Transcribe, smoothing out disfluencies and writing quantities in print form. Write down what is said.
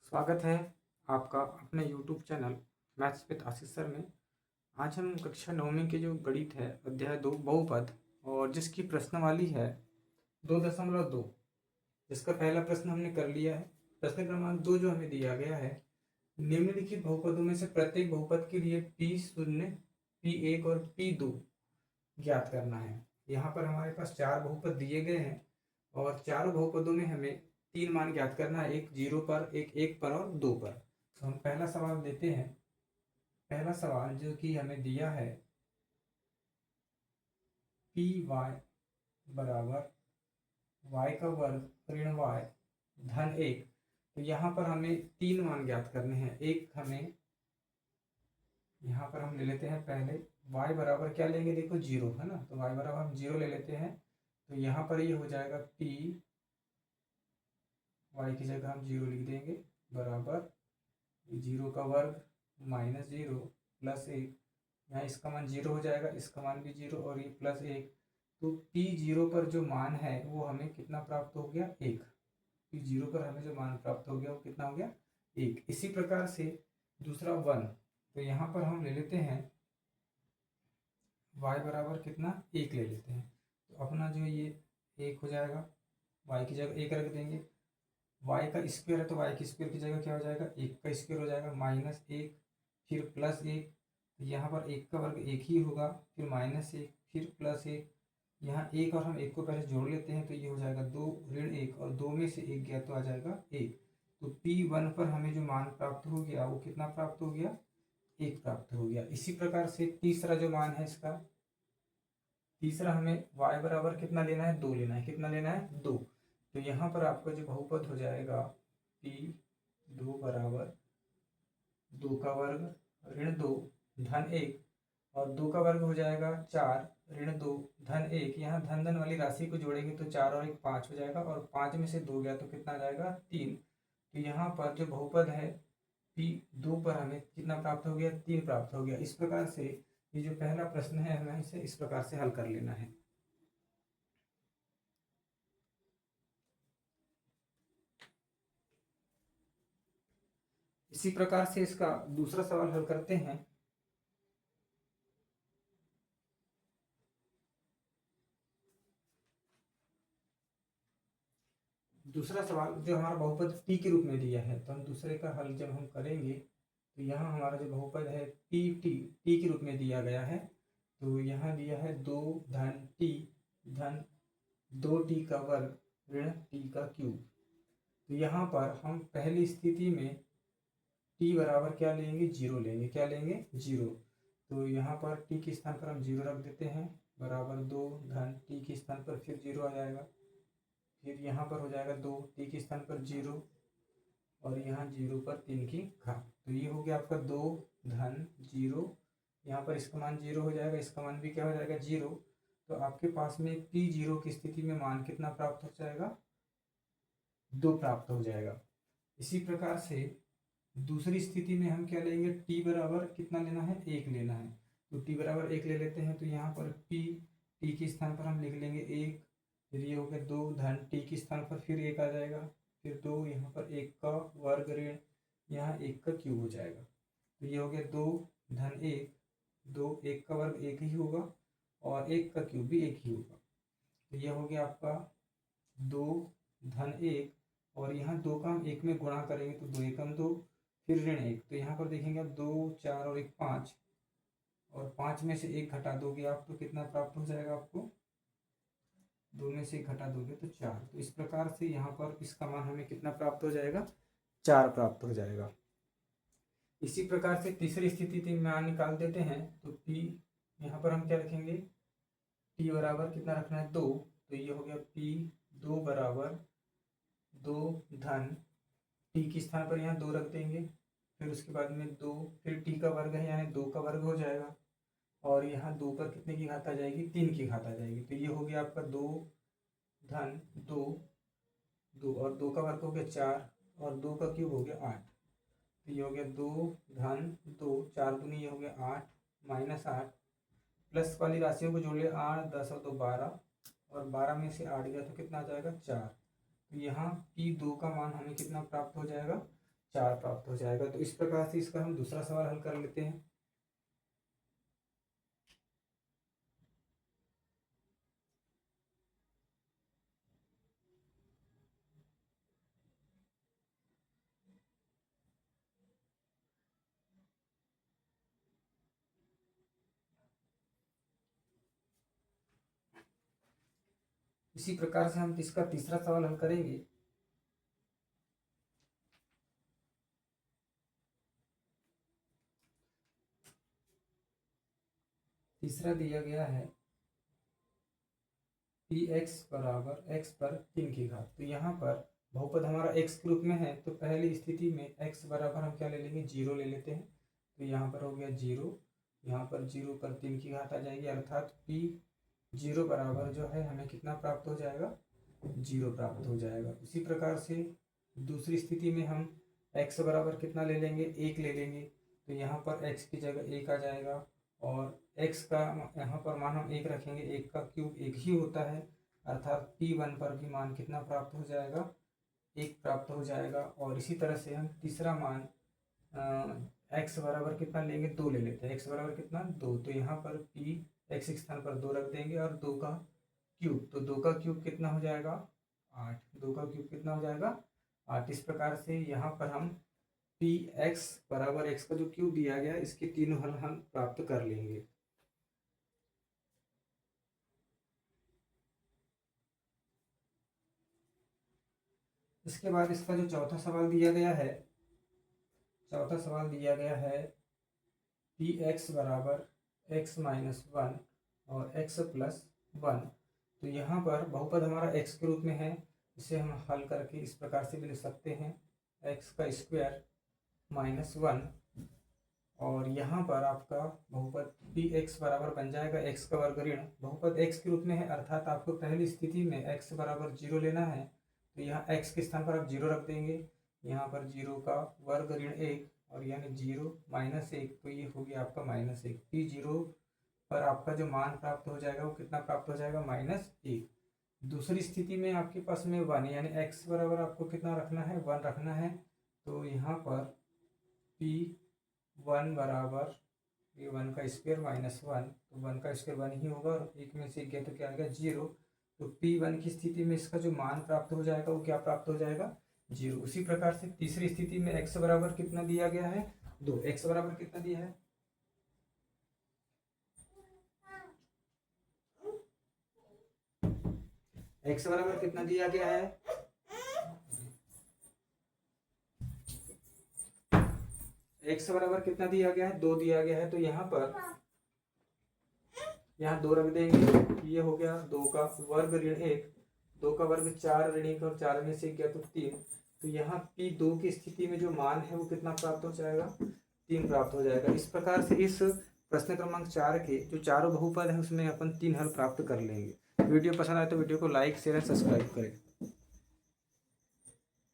स्वागत है आपका अपने YouTube channel maths with Ashish sir में। आज हम कक्षा 9वीं के जो गणित है अध्याय 2 बहुपद और जिसकी प्रश्नावली है 2.2, जिसका पहला प्रश्न हमने कर लिया है। प्रश्न क्रमांक 2 जो हमें दिया गया है, निम्नलिखित बहुपदों में से प्रत्येक बहुपद के लिए P0, P1 और P2 ज्ञात करना है। यहाँ पर हमारे पास 4 बहुपद दिए गए हैं और चारों बहुपदों में हमें 3 मान ज्ञात करना है, एक 0 पर, एक 1 पर और 2 पर। तो हम पहला सवाल देते हैं। पहला सवाल जो कि हमें दिया है, पी वाई बराबर वाई का वर्ग ऋण वाई धन 1। तो यहाँ पर हमें 3 मान ज्ञात करने हैं। एक हमें यहाँ पर हम ले लेते हैं पहले y बराबर क्या लेंगे, देखो 0 है ना, तो y बराबर हम 0 ले लेते हैं। तो यहाँ पर ये हो जाएगा p, y की जगह हम 0 लिख देंगे, बराबर 0 का वर्ग माइनस 0 प्लस 1। यहाँ इसका मान 0 हो जाएगा, इसका मान भी 0 और ये प्लस 1। तो p0 पर जो मान है वो हमें कितना प्राप्त हो गया, 1। p0 पर हमें जो मान प्राप्त हो गया वो कितना हो गया, 1। इसी प्रकार से दूसरा 1, तो यहाँ पर हम ले लेते हैं y बराबर कितना, 1 ले लेते हैं। तो अपना जो ये 1 हो जाएगा, y की जगह 1 रख देंगे। y का स्क्वायर है तो y की स्क्वायर की जगह क्या हो जाएगा, 1 का स्क्वायर हो जाएगा, माइनस 1 फिर प्लस 1। यहाँ पर 1 का वर्ग 1 ही होगा, फिर माइनस 1 फिर प्लस 1। यहाँ 1 और हम 1 को पहले जोड़ लेते हैं तो ये हो जाएगा 2 ऋण 1 और 2 में से 1 गया तो आ जाएगा 1। तो P1 पर हमें जो मान प्राप्त हो गया वो कितना प्राप्त हो गया, 1 प्राप्त हो गया। इसी प्रकार से तीसरा जो मान है इसका, तीसरा हमें y बराबर कितना लेना है, 2 लेना है। कितना लेना है, 2। तो यहाँ पर आपका जो बहुपद हो जाएगा P2 बराबर 2 का वर्ग ऋण 2 धन 1 और 2 का वर्ग हो जाएगा 4 ऋण 2 धन 1। यहाँ धन धन वाली राशि को जोड़ेंगे तो 4 और 1 5 हो जाएगा और 5 में से 2 गया तो कितना आ जाएगा, 3। तो यहाँ पर जो बहुपद है P2 पर हमें कितना प्राप्त हो गया, 3 प्राप्त हो गया। इस प्रकार से ये जो पहला प्रश्न है हमें इसे इस प्रकार से हल कर लेना है। इसी प्रकार से इसका दूसरा सवाल हल करते हैं। दूसरा सवाल जो हमारा बहुपद p के रूप में दिया है, तो हम दूसरे का हल जब हम करेंगे तो यहाँ हमारा जो बहुपद है t के रूप में दिया गया है। तो यहाँ दिया है 2 धन t धन 2t का वर्ग ऋण t का क्यूब। तो यहाँ पर हम पहली स्थिति में t बराबर क्या लेंगे, 0 लेंगे। क्या लेंगे, 0। तो यहाँ पर t के स्थान पर हम 0 रख देते हैं, बराबर 2 धन t के स्थान पर फिर 0 आ जाएगा। फिर यहाँ पर हो जाएगा 2 t के स्थान पर 0 और यहाँ 0 पर 3 की घात। तो ये हो गया आपका 2 धन 0, यहाँ पर इसका मान 0 हो जाएगा, इसका मान भी क्या हो जाएगा, 0। तो आपके पास में p0 की स्थिति में मान कितना प्राप्त हो जाएगा, 2 प्राप्त हो जाएगा। इसी प्रकार से दूसरी स्थिति में हम क्या लेंगे, t बराबर कितना लेना है, 1 लेना है। तो t बराबर 1 ले लेते हैं। तो यहाँ पर t के स्थान पर हम लिख लेंगे 1, फिर ये हो गया 2 धन t के स्थान पर फिर 1 आ जाएगा, फिर 2 यहाँ पर 1 का वर्ग ऋण यहाँ 1 का क्यूब हो जाएगा। तो ये हो गया 2 धन 1, 2 1 का वर्ग 1 ही होगा और 1 का क्यूब भी 1 ही होगा। तो ये हो गया आपका 2 धन 1 और यहाँ 2 का हम 1 में गुणा करेंगे तो 2 एकम 2 फिर ऋण 1। तो यहाँ पर देखेंगे आप 2 4 और 1 5 और 5 में से 1 घटा दोगे आप तो कितना प्राप्त हो जाएगा आपको, 2 में से 1 घटा दोगे तो 4। तो इस प्रकार से यहाँ पर इसका मान हमें कितना प्राप्त हो जाएगा, 4 प्राप्त हो जाएगा। इसी प्रकार से तीसरी स्थिति में मान निकाल देते हैं। तो p यहाँ पर हम क्या रखेंगे, t बराबर कितना रखना है, 2। तो ये हो गया p2 बराबर 2 धन t के स्थान पर यहाँ 2 रख देंगे, फिर उसके बाद में 2 फिर t का वर्ग है यानी 2 का वर्ग हो जाएगा और यहाँ 2 पर कितने की घात आ जाएगी, 3 की घात आ जाएगी। तो ये हो गया आपका 2 धन 2 2 और 2 का वर्ग हो गया 4 और 2 का क्यूब हो गया 8। तो ये हो गया 2 धन 2 4 दूनी ये हो गया 8 माइनस 8, प्लस वाली राशियों को जोड़ ले 8 10 और 2 12 और 12 में से 8 गया तो कितना आ जाएगा, 4। तो यहाँ P2 का मान हमें कितना प्राप्त हो जाएगा, 4 प्राप्त हो जाएगा। तो इस प्रकार से इसका हम दूसरा सवाल हल कर लेते हैं। इसी प्रकार से हम इसका तीसरा सवाल हल करेंगे। तीसरा दिया गया है पी एक्स बराबर एक्स पर 3 की घात। तो यहाँ पर बहुपद हमारा एक्स के रूप में है, तो पहली स्थिति में एक्स बराबर हम क्या ले लेंगे, 0 ले लेते हैं। तो यहाँ पर हो गया 0, यहाँ पर 0 पर 3 की घात आ जाएगी, अर्थात पी 0 बराबर जो है हमें कितना प्राप्त हो जाएगा, 0 प्राप्त हो जाएगा। इसी प्रकार से दूसरी स्थिति में हम x बराबर कितना ले लेंगे, 1 ले लेंगे। तो यहाँ पर x की जगह 1 आ जाएगा और x का यहाँ पर मान हम 1 रखेंगे, 1 का क्यूब 1 ही होता है, अर्थात P1 पर भी मान कितना प्राप्त हो जाएगा, 1 प्राप्त हो जाएगा। और इसी तरह से हम तीसरा मान x बराबर कितना लेंगे, 2 ले लेते हैं। x बराबर कितना, 2। तो यहाँ पर P x के स्थान पर 2 रख देंगे और 2 का क्यूब, तो 2 का क्यूब कितना हो जाएगा, 8। 2 का क्यूब कितना हो जाएगा, 8। इस प्रकार से यहाँ पर हम पी एक्स बराबर एक्स का जो क्यूब दिया गया इसके तीनों हल हम प्राप्त कर लेंगे। इसके बाद इसका जो चौथा सवाल दिया गया है, चौथा सवाल दिया गया है पी एक्स बराबर एक्स माइनस 1 और एक्स प्लस 1। तो यहाँ पर बहुपद हमारा x के रूप में है, इसे हम हल करके इस प्रकार से भी लिख सकते हैं, एक्स का स्क्वायर माइनस 1। और यहाँ पर आपका बहुपद पी एक्स बराबर बन जाएगा x का वर्ग ऋण, बहुपद x के रूप में है, अर्थात आपको पहली स्थिति में x बराबर 0 लेना है। तो यहाँ x के स्थान पर आप 0 रख देंगे, यहाँ पर 0 का वर्ग ऋण 1 और यानी 0 माइनस 1, तो ये हो गया आपका -1। पी 0 पर आपका जो मान प्राप्त हो जाएगा वो कितना प्राप्त हो जाएगा, -1। दूसरी स्थिति में आपके पास में 1 यानी x बराबर आपको कितना रखना है, 1 रखना है। तो यहाँ पर P1 बराबर ये 1 का स्क्वायर माइनस 1, तो 1 का स्क्वायर 1 ही होगा और 1 में से गया तो क्या आ गया, 0। तो P1 की स्थिति में इसका जो मान प्राप्त हो जाएगा वो क्या प्राप्त हो जाएगा, 0। उसी प्रकार से तीसरी स्थिति में x बराबर कितना दिया गया है, 2। x बराबर कितना दिया है, x बराबर कितना दिया गया है, x बराबर कितना दिया गया है, 2 दिया गया है। तो यहाँ पर यहाँ 2 रख देंगे, ये हो गया 2 का वर्ग ऋण 1, 2 का वर्ग 4 ऋण 1 और 4 में से गया तो 3। तो यहाँ P2 की स्थिति में जो मान है वो कितना प्राप्त हो जाएगा, 3 प्राप्त हो जाएगा। इस प्रकार से इस प्रश्न क्रमांक 4 के जो चारों बहुपद हैं उसमें अपन 3 हल प्राप्त कर लेंगे। वीडियो पसंद आए तो वीडियो को लाइक शेयर सब्सक्राइब करें।